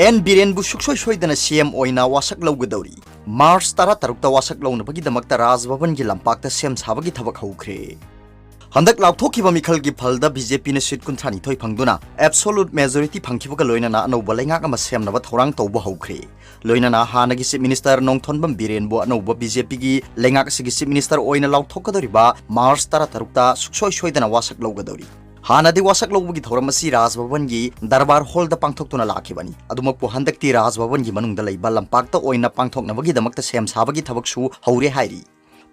Biren-bu CM OINA wasaklagani. March 13 wasaklaunabagidamagta Rajbhavangi lampakta sem sabagi thabak haukhre. Handak laukthokhiba mikhalgi phalda BJP na seat 32 phangduna absolute majority phangkhibaga loinana anauba lengak ama semnaba thorang tawba haukhre. Loinana hanagi chief minister Nongthonbam Biren-bu anauba BJP gi lengak sigi chief minister OINA lauthokadoriba March 13 suksoi-soidana wasaklaugadori. Hanadi wasaklaugi thoramasi Rajbhavangi Darbar Hall da pangthoktuna lakhibani. Adumakpu handakti Rajbhavangi manungda leiba lampakta OINA pangthoknabagi damakta sem sabagi thabaksu haure hairi.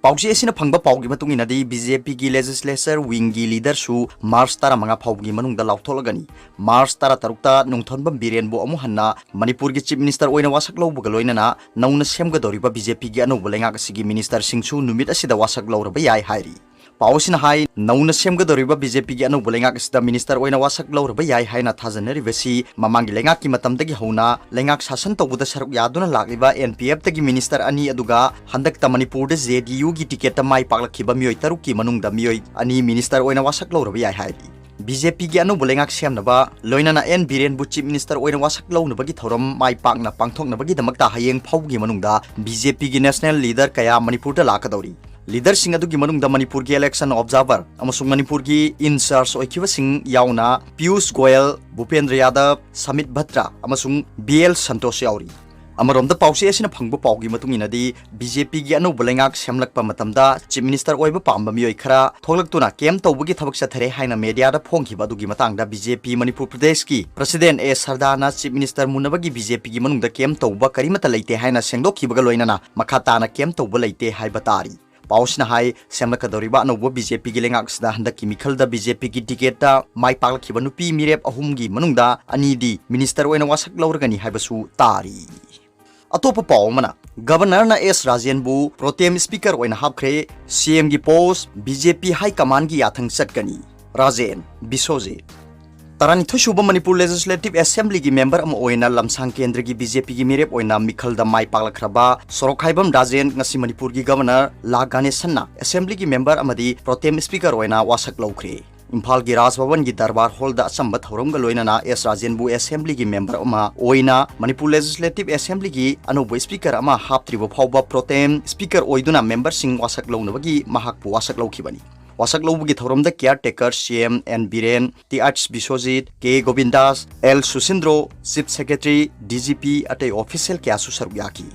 PAO-CHE asina phangba paugi matunginadi BJP gi legislature wing gi leader su March 15 phaugi manungda lautholagani. March 13 Nongthonbam Biren-bu amu hanna Manipur gi chief minister OINA wasaklaubuga loinana nauna semgadoriba BJP gi anauba lengak asigi minister singsu numit asida wasaklauraba yai hairi. PAO-CHE hai nauna semgadoriba BJP gi anauba lengak asida minister OINA wasaklauraba yai haina thajanaribasi mamangi lengak ki matamdagi hauna lengak sasan tawbuda saruk yaduna lagliba NPF tagi minister ani aduga handakta Manipur da JDU gi ticket Mai Paula miyoi taruki manungda miyoi ani minister OINA wasaklauraba yai hairi. BJP gi anauba lengak semnaba loinana Biren-bu chief minister OINA wasaklaunabagi thoram Mai Pakna pangthoknabagi damakta hayeng phaugi manungda BJP gi national leader kaya Manipur da lakadori. Leader sing adugi manungda Manipur gi election observer amasung Manipur gi in charge oikhiba sing yauna Piyush Goyal, Bhupendra Yadav, Samit Bhatra amasung BL Santosh yauri. Amarom da PAO-CHE asina phangba paugi matunginadi BJP gi anauba lengak semlakpa matamda chief minister oiba pamba miyoi khara tholaktuna kem tawbagi thabak sathare haina media da phongkhiba adugi matangda BJP Manipur Pradesh ki president A Sardana chief minister munabagi BJP gi manungda kem tawba karimata leite haina sengdokhibaga loinana makhatana kem tawba leite haiba tari. PAO-CHE hai semlakadoriba anauba BJP gi lengak sida handaki mikhalda BJP gi ticket da Mai Paula nupi mirep ahumgi manungda anidi minister oina wasaklauragani haibasu tari. Atopa PAO mana governor na S Rajenbu protem speaker oina hapkhre CM gi post BJP high command gi yathang chatkani. Rajen Bisoje Tarani Thushuba Manipur Legislative Assembly gi member am oina lamsang kendra gi BJP gi mirep oina mikhalda Mai Paklaba SOIKHIBA Rajen ngasi Manipur gi governor louragani sanna assembly gi member amadi protem speaker oina wasaklaukre. Imphal gi Rajbhavan gi Darbar Hall da asamba thoramga loinana S Rajenbu assembly gi member ama oina Manipur Legislative Assembly gi anauba speaker ama haptriba phauba protem speaker oiduna member sing wasaklaunabagi mahakpu wasaklaukibani. Wasaklaubugi thoramda caretaker CM N Biren, TH Bisojit, K Govindas, L Susindro, Chief Secretary, DGP atay official kyasu sarugyaki.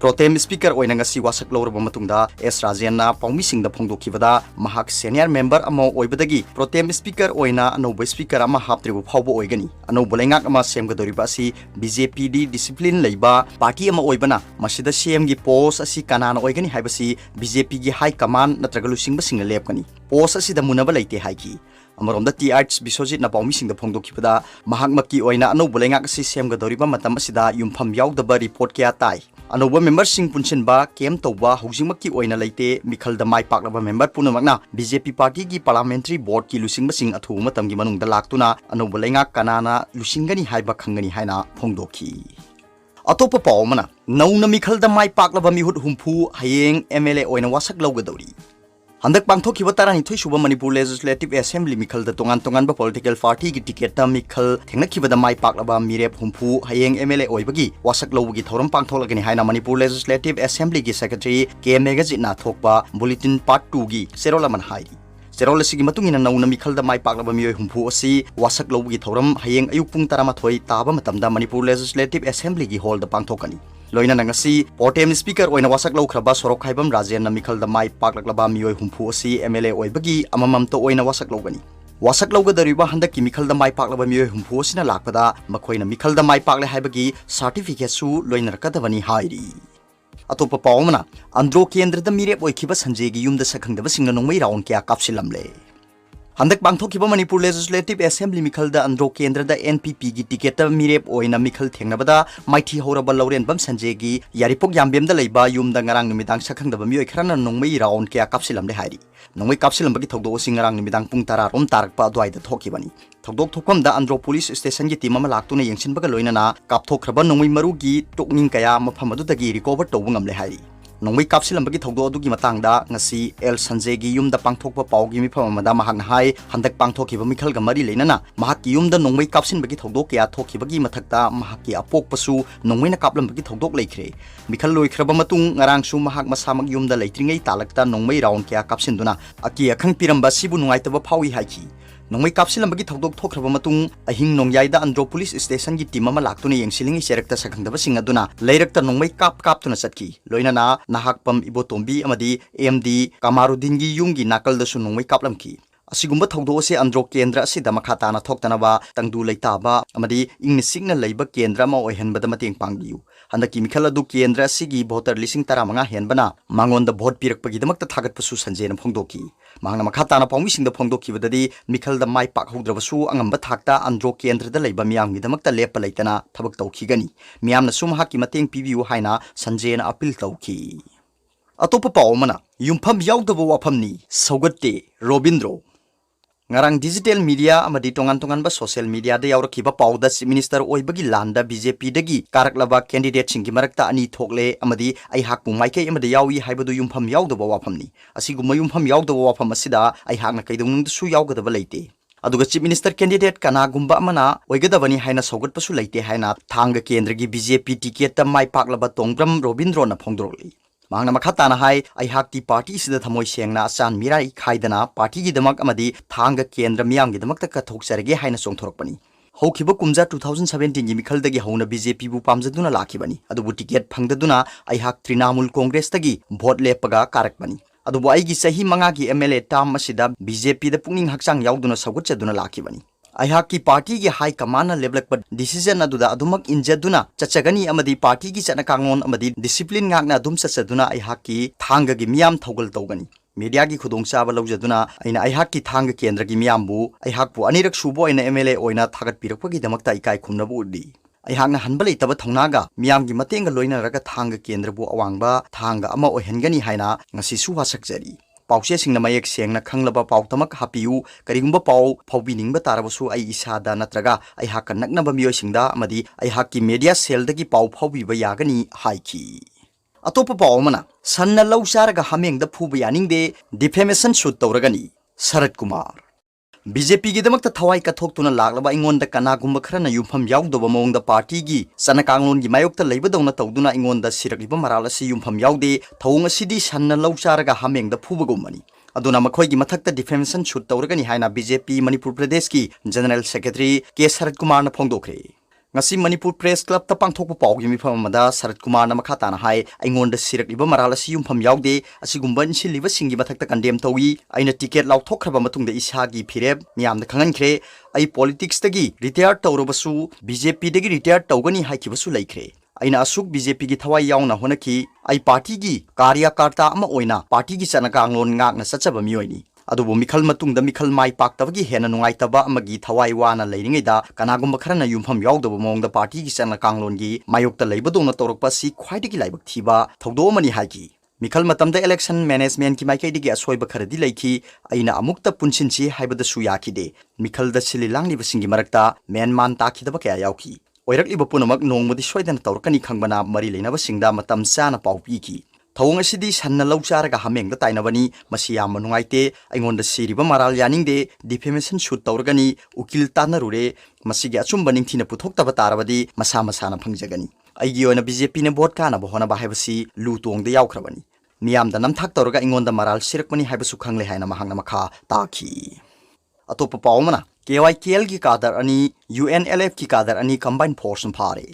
Protem speaker oina ngasi wasaklauraba matungda S Rajenna paumisingda phongdokhibada mahak senior member ama oibadagi protem speaker oina anauba speaker ama haptribu phauba oigani. Anauba lengak ama semgadoriba asi BJP discipline leiba party ama oibana masida CM gi post asi kanana oigani haibasi BJP gi high command natraga lusingba singla lepkani. Post asi da munaba leite haiki. Amaromda TH Bisojit na paumisingda phongdokhibada mahakmaki oina anauba lengak asi semgadoriba matam asida yumpham yaudaba report kya tai. Anauba member sing punchinba kem tawba housingmakki oina leite mikhalda Mai Paklaba member punamakna BJP party gi parliamentary board ki lusingba sing athu matamgi manungda laktuna anauba lengak kanana lusingani haiba khangani haina phongdokhi. Atopa PAO mana nauna mikhalda Mai Paklaba mihut humpu hayeng MLA oina wasaklaugadori. Handak pangthokhiba tarani thoisuba Manipur Legislative Assembly mikhalda tongan-tonganba political party gi ticket ta mikhal thengnakhibada Mai Paklaba mirep humpu hayeng MLA oibagi wasaklaubugi thoram pangtholagani haina Manipur Legislative Assembly gi secretary K Magazine na thokpa bulletin part 2 gi serolaman hairi. Serola sigi matungina nauna mikhalda Mai Paklaba miyoi humpu asi wasaklaubugi thoram hayeng ayuk pung 13 taba matamda Manipur Legislative Assembly gi hall da pangthokani. Loina nangasi protem speaker oina wasaklaukraba SOIKHIBA Rajen na mikhalda Mai Paklaba miyoi humpu asi MLA oibagi amamamto oina wasaklaugani. Wasaklaugadariba handaki mikhalda Mai Paklaba miyoi humpu asina lakpada makoina mikhalda Mai Pakla haibagi certificate su loina rakadabani hairi. Atopa PAO mana andro kendra da mirep oikhiba sanjay gi yumda sakhangdaba singna nongmai raun kya kapsilamle. Handak pangthokhiba Manipur Legislative Assembly mikhalda andro kendra da NPP gi ticket ta mirep oina mikhal thengnabada maithi horaba lauren bam sanjay gi yaripok yambemda leiba yumda ngarang numidang sakhangdaba miyoi khrana nongmai raun kya kapsilamle hairi. Nongmai kapsilambagi thokdo sing ngarang numidang pung 10 rom tarakpa adwaida thokhibani. Thokdok thokamda andro police station gi team ama laktuna yengsinbaga loinana kapthokraba nongmai maru gi tokning kaya mafam adudagi recover tawbu ngamle hairi. nongmai kapsilam bagi thogdo adugi matangda ngasi el sanjay gi yumda pangthokpa paugi mifam amada mahakna hai handak pangthokiba mikhal ga mari leinana mahakki yumda nongmai kapsin bagi thogdo kya thokibagi mathakta mahakki apokpasu nongmai na kaplam bagi thogdok leikhre mikhal loikraba matung ngarang su mahak masamak yumda leitringai talakta nongmai round kya kapsinduna aki akhang piramba sibu nungaitaba phawi haiki nongmai kapsilam bagi thogdok thokraba matung ahing nongyaida andro police station gi team ama laktuna yengsilingi serekta sakhangdaba singaduna leirakta nongmai kaptuna satki loinana nahakpam ibotombi amadi AMD Kamarudin gi yumgi nakalda su nongmai kaplamki asigumba thogdo se andro kendra asida makhatana thoktanaba tangdu leitaba amadi ingni signa leiba kendra ma oihenbada mateng pangbiu handaki mikhal adu kendra sigi voter lising taramanga henbana mangonda vote pirakpagi damakta thagatpasu sanjena phongdoki mangna makhatana pawmi singda phongdoki badadi mikhal da mai pak hodrabasu angamba thakta andro kendra da leiba miyamgi damakta lepa leitana thabak tawkhigani miyamna sum hakki mateng pibiu haina sanjena appeal tawki atopa pawmana yumpham yaudaba wafamni saugatte robindro ngarang digital media amadi tongan ba social media da yaurakiba pauda chief minister oibagi landa BJP dagi karaklaba candidate singi marakta ani thokle amadi ai hakpu maikai amadi yawi haibadu yumpham yaudaba wafamni asiguma yumpham yaudaba wafam asida ai hakna kaidung su yaugadaba leite aduga chief minister candidate kana gumba amana oigadabani haina saugatpasu leite haina thanga kendragi BJP ticket ta mai paklaba tongbram robindro na phongdroli mangna makhatana hai ai hakti party sida thamoi sengna asan mirai khaidana party gi damak amadi thanga kendra miyam gi damak ta kathokcharege haina chongthorokpani hokhiba kumja 2017 gi mikhal dagi hauna BJP bu pamjaduna lakhibani adubu ticket phangdaduna ai hak Trinamool Congress tagi vote lepaga karakpani adubu ai gi sahi manga gi MLA tam asida BJP da pungning hakchang yauduna sagutchaduna lakhibani ayhaki party gi high command level but decision aduda adumak injaduna chachagani amadi party gi chana kangon amadi discipline ngakna adum chachaduna ayhaki thanga gi miyam thogal tawgani media gi khudong chaba lawjaduna aina ayhaki thanga kendra gi miyam bu ayhakpu anirak subo ina MLA oina thagat pirakpagi damakta ikai khumnabu udi ayhakna hanbalei taba thongnaga miyam gi matenga loina raga thanga kendra bu awangba thanga ama ohengani haina ngasi su wasakjari PAO-CHE singna mayek sengna khanglaba pau tamak hapiu karigumba pau phaubining tarabasu ai isada natraga ai hakka naknaba miyoi singda amadi ai hakki media cell dagi pau phaubiba yagani haiki atopa pau mana sanna lawsaraga hamengda phuba yaningde defamation suit tawragani Sarat Kumar BJP gi damakta thawai kathokhtuna laklaba ingonda kanagumba kharana yumpham yaudaba mawngda party gi chanakanglon gi mayokta leibadawna tawduna ingonda sirakliba maral asi yumpham yaude thawung asidi sanna lawcharaga hamengda phubagumani aduna makhoi gi mathakta defamation suit tawragani haina BJP Manipur Pradesh ki General Secretary K Sarat Kumar na phongdokre ngasi Manipur Press Club ta pangthokpa pawgi mifam amada Sarat Kumar na makhatana hai aingonda sirakliba maral asi yumpham yaude asigumba insilliba singi mathakta condemn tawi aina ticket lauthokhraba matungda isagi phireb miyamda khangankhre ai politics tagi retire tawrobasu BJP dagi retire tawgani haikibasu laikhre aina asuk BJP gi thawai yauna honaki ai party gi karyakarta ama oina party gi chanakanglon ngakna sachaba miyoini adubu mikhal matungda mikhal mai paktabagi hena nungaitaba amagi thawai wana leiringaida kanagumba kharana yumpham yaudaba mawngda party gi chanakanglon gi mayokta leibadona tawrakpa si khwaidagi laibak thiba thogdomani haiki mikhal matamda election management ki maikai digi asoiba kharadi leiki aina amukta punsinchi haibadasu yakide mikhal da sililang libasingi marakta manman takhidaba kya yauki oirakliba punamak nongmodi soidana tawrakani khangbana mari leinaba singda matam chana pawpiki thawung asidi sanna lawcharaga hamengda tainabani masi yam manungaite aingonda siriba maral yaningde defamation suit tawragani ukil tanarure masigi achumba ningthina puthokta tarabadi masa masana phangjagani aigi oina BJP ne vote kana bahona bahibasi lu tongda yaukhrabani miyamda namthak tawraga aingonda maral sirakmani haibasu khangle haina mahangna makha taki atopa pawmana KYKL ki kadar ani UNLF ki kadar ani combined force phare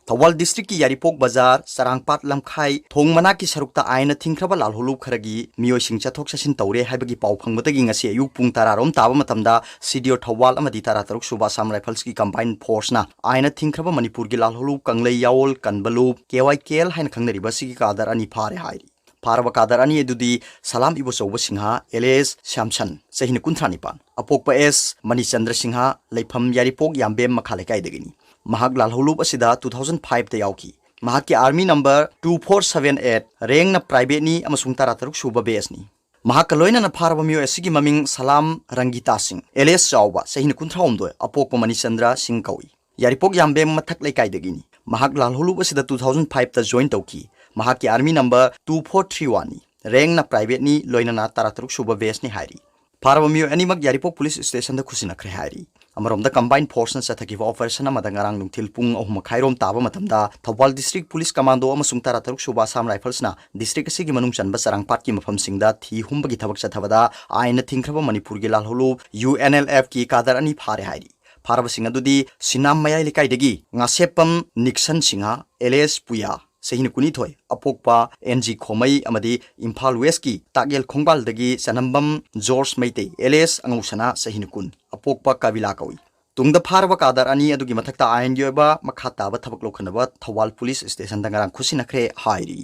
Thawal district ki Yaripok Bazar Sarangpat Lamkhai Thongmana ki sarukta aina thingkraba lalholu kharagi miyoi sing chathok chasin tawre haibagi pau phangmatagi ngasi ayuk pung tararom taba matamda CDO Thawal amadi tara taruk suba Assam Rifles ki combined force na aina thingkraba Manipur gi lalholu kanglei yaol kanbalu KYKL hain khangnariba sigi kadar ani phare hairi Paraba kadar ani edudi Salam Ibo Chauba Singha LS Shamsan sahina kuntranipan apokpa S Mani Chandra Singha leifam Yaripok Yambem makhalaikai degini Mahak lalholub asida 2005 ta yauki mahak ki army number 2478 rank na private ni amasung tarataruk suba base ni mahak loina na pharaba mio asigi maming Salam Rangita Singh LS Chauba sahina kunthraumdo apokpa Mani Chandra Singh kawi Yaripok Yambem mathak laikai degini mahak lalholub asida 2005 ta join tauki mahaki army number 2431 ni rank na private ni loinana tarataruk suba base ni hairi Parabamiyo animak yaripok police station da kusina khre hairi amarom da combined forces athakiba operation amada ngarang nungthil pung ahum khairom taba matamda Thawal district police commando amasung tarataruk suba sam rifles na district asigi manung chanba sarang pat ki mafam singda thi humbagi thabak chathabada aina thingkraba manipur gi lalholu UNLF ki kadar ani phare hairi Paraba singa dudi sinam mayai likai degi ngasepam Nixon singa LS Puya Sehin kuni thoi apokpa NG Khomai amadi Imphal West ki Tagel Khongbal dagi sanambam George Meite LS angusana sehin kun apokpa Kabila kawi tungda pharwa kadar ani adugi mathakta ain yoba makhata ba thabak lokhanaba Thawal police station dangarang khusina khre hairi